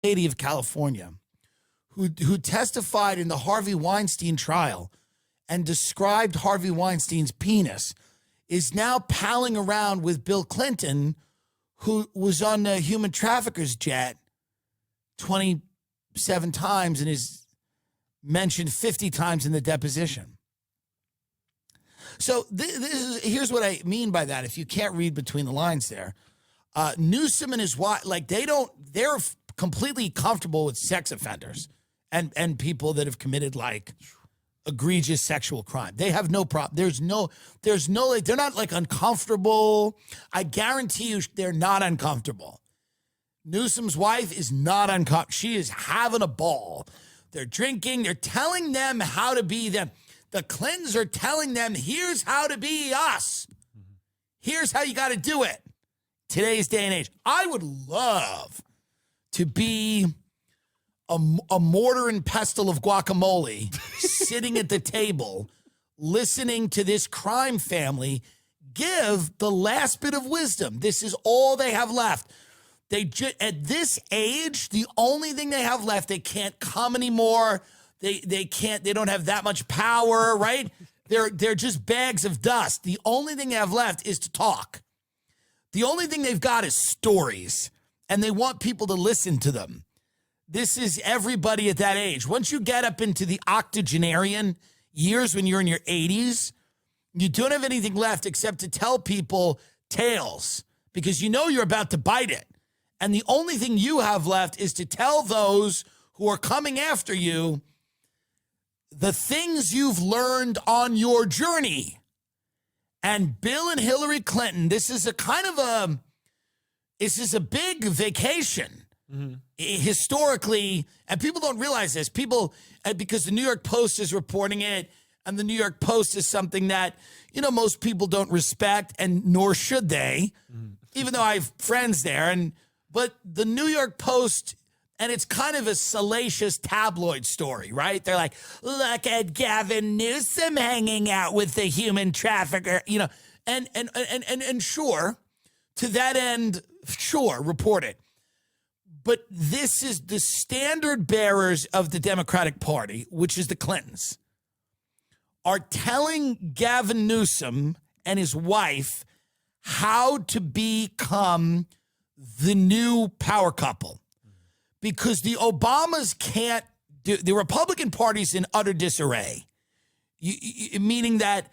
lady of California who testified in the Harvey Weinstein trial and described Harvey Weinstein's penis is now palling around with Bill Clinton, who was on the human trafficker's jet 27 times and is mentioned 50 times in the deposition. So here's what I mean by that. If you can't read between the lines there, Newsom and his wife, like they're completely comfortable with sex offenders and people that have committed like egregious sexual crime. They have no problem. There's no, like, they're not like uncomfortable. I guarantee you they're not uncomfortable. Newsom's wife is not uncomfortable. She is having a ball. They're drinking. They're telling them how to be them. The Clintons are telling them, here's how to be us. Here's how you got to do it. Today's day and age. I would love to be a mortar and pestle of guacamole sitting at the table, listening to this crime family give the last bit of wisdom. This is all they have left. At this age, the only thing they have left, they can't come anymore. They don't have that much power, right? They're just bags of dust. The only thing they have left is to talk. The only thing they've got is stories, and they want people to listen to them. This is everybody at that age. Once you get up into the octogenarian years when you're in your 80s, you don't have anything left except to tell people tales because you know you're about to bite it. And the only thing you have left is to tell those who are coming after you the things you've learned on your journey. And Bill and Hillary Clinton, this is a big vacation. Mm-hmm. Historically, and people don't realize this. People, because the New York Post is reporting it, and the New York Post is something that, most people don't respect, and nor should they, even though I have friends there. But the New York Post, and it's kind of a salacious tabloid story, right? They're like, look at Gavin Newsom hanging out with the human trafficker, and sure, to that end, sure, report it. But this is the standard bearers of the Democratic Party, which is the Clintons, are telling Gavin Newsom and his wife how to become the new power couple. Because the Obamas can't do, the Republican Party's in utter disarray, meaning that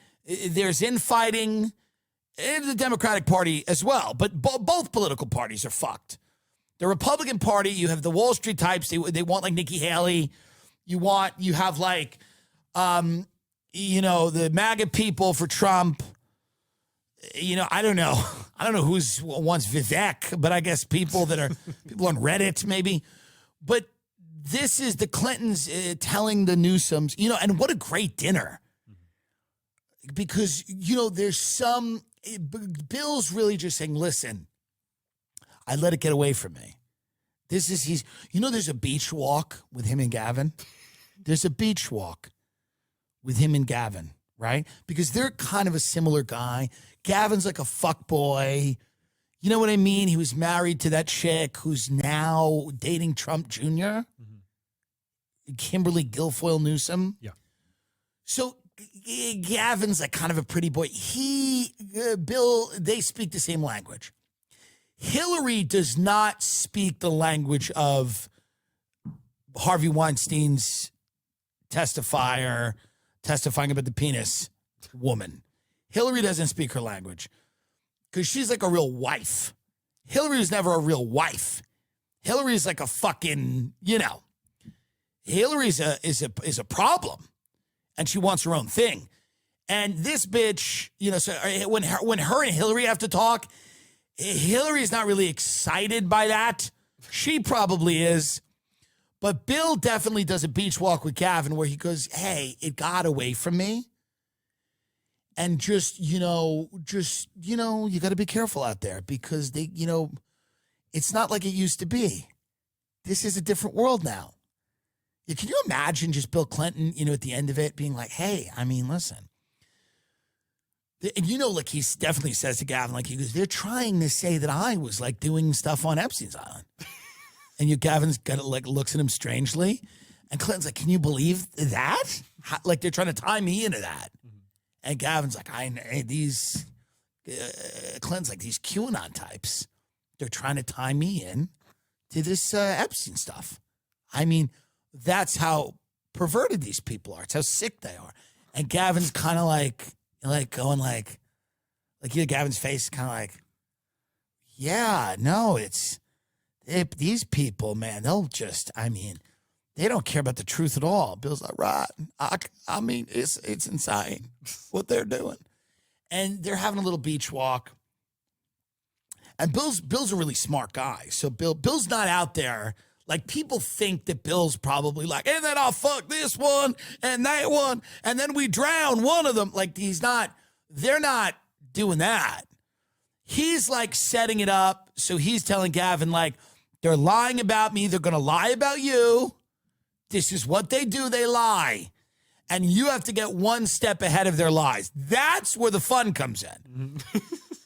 there's infighting in the Democratic Party as well. But both political parties are fucked. The Republican Party, you have the Wall Street types. They want like Nikki Haley. You have like, the MAGA people for Trump. I don't know. I don't know who wants Vivek, but I guess people on Reddit maybe. But this is the Clintons telling the Newsoms, and what a great dinner. Because, there's Bill's really just saying, listen, I let it get away from me. There's a beach walk with him and Gavin. There's a beach walk with him and Gavin, right? Because they're kind of a similar guy. Gavin's like a fuck boy. You know what I mean? He was married to that chick who's now dating Trump Jr., Kimberly Guilfoyle Newsom. Yeah. So Gavin's like kind of a pretty boy. Bill, they speak the same language. Hillary does not speak the language of Harvey Weinstein's testifying about the penis woman. Hillary doesn't speak her language because she's like a real wife. Hillary was never a real wife. Hillary's like a fucking, Hillary's is a problem, and she wants her own thing. And this bitch, so when her and Hillary have to talk, Hillary's not really excited by that. She probably is. But Bill definitely does a beach walk with Gavin where he goes, hey, it got away from me. And you got to be careful out there because it's not like it used to be. This is a different world now. Can you imagine just Bill Clinton, at the end of it being like, hey, listen. And like he definitely says to Gavin, like he goes, they're trying to say that I was like doing stuff on Epstein's Island. And Gavin's got looks at him strangely. And Clinton's like, can you believe that? Like they're trying to tie me into that. And Gavin's like, Clinton's like, these QAnon types, they're trying to tie me in to this Epstein stuff. I mean, that's how perverted these people are. It's how sick they are. And Gavin's kind of like going like Gavin's face is kind of like, yeah, no, these people, man, they don't care about the truth at all. Bill's like, right. I mean, it's insane what they're doing. And they're having a little beach walk. And Bill's a really smart guy. So Bill's not out there. Like, people think that Bill's probably like, and then I'll fuck this one and that one, and then we drown one of them. Like, they're not doing that. He's like setting it up. So he's telling Gavin, like, they're lying about me. They're going to lie about you. This is what they do. They lie. And you have to get one step ahead of their lies. That's where the fun comes in.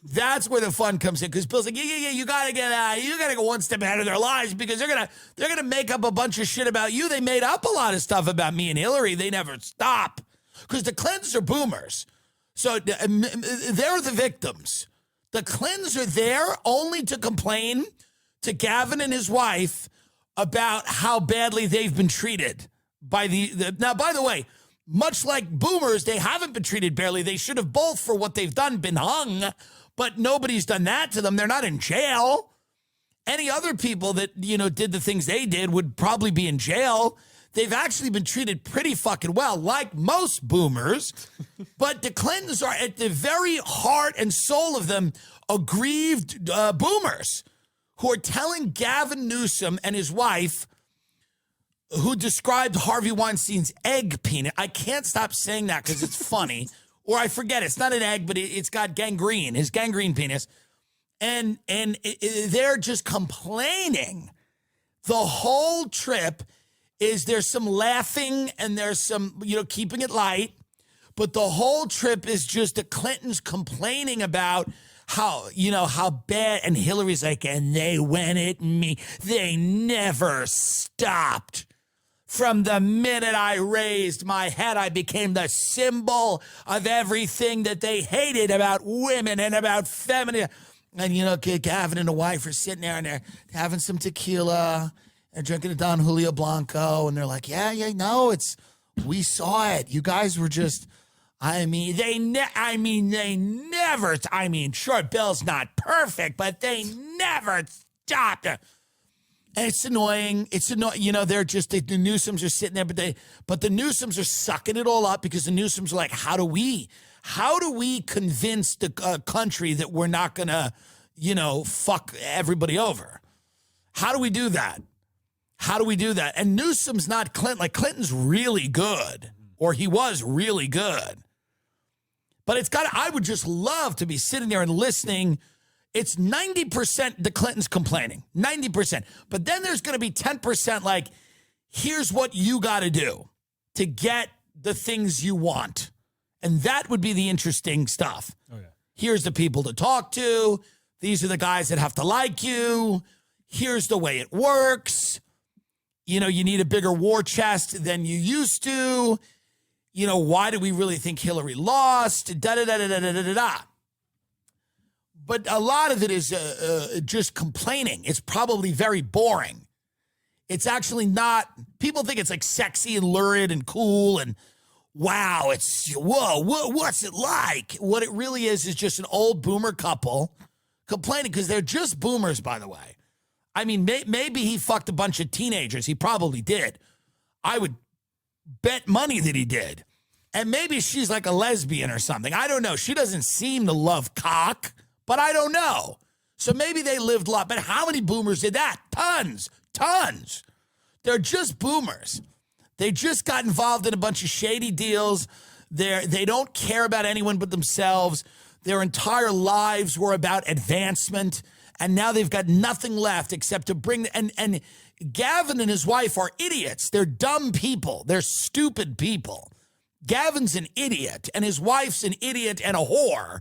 That's where the fun comes in. Because Bill's like, yeah, you gotta go one step ahead of their lies, because they're gonna make up a bunch of shit about you. They made up a lot of stuff about me and Hillary. They never stop. Because the Clintons are boomers. So they're the victims. The Clintons are there only to complain to Gavin and his wife about how badly they've been treated by now, by the way, much like boomers, they haven't been treated barely. They should have both, for what they've done, been hung, but nobody's done that to them. They're not in jail. Any other people that, did the things they did would probably be in jail. They've actually been treated pretty fucking well, like most boomers. But the Clintons are, at the very heart and soul of them, aggrieved boomers who are telling Gavin Newsom and his wife, who described Harvey Weinstein's egg penis. I can't stop saying that because it's funny. Or I forget, it's not an egg, but it's got gangrene, his gangrene penis. And they're just complaining. The whole trip is there's some laughing and there's some, keeping it light. But the whole trip is just the Clintons complaining about how bad. And Hillary's like, and they went at me. They never stopped. From the minute I raised my head, I became the symbol of everything that they hated about women and about feminism. And, Gavin and the wife are sitting there and they're having some tequila and drinking a Don Julio Blanco. And they're like, yeah, no, we saw it. You guys were just, they never, sure, Bill's not perfect, but they never stopped. And it's annoying. They're just, the Newsoms are sitting there, but the Newsoms are sucking it all up, because the Newsoms are like, how do we convince the country that we're not going to, fuck everybody over? How do we do that? And Newsom's not Clinton. Like, Clinton's really good, or he was really good. But I would just love to be sitting there and listening. It's 90% the Clintons complaining, 90%. But then there's going to be 10% like, here's what you got to do to get the things you want. And that would be the interesting stuff. Oh, yeah. Here's the people to talk to. These are the guys that have to like you. Here's the way it works. You need a bigger war chest than you used to. Why do we really think Hillary lost? Da-da-da-da-da-da-da-da. But a lot of it is just complaining. It's probably very boring. It's actually not. People think it's like sexy and lurid and cool and wow, what's it like? What it really is just an old boomer couple complaining, because they're just boomers, by the way. Maybe he fucked a bunch of teenagers. He probably did. I would bet money that he did. And maybe she's like a lesbian or something. I don't know. She doesn't seem to love cock. But I don't know. So maybe they lived a lot. But how many boomers did that? Tons. They're just boomers. They just got involved in a bunch of shady deals. They don't care about anyone but themselves. Their entire lives were about advancement. And now they've got nothing left except to bring... And Gavin and his wife are idiots. They're dumb people. They're stupid people. Gavin's an idiot, and his wife's an idiot and a whore.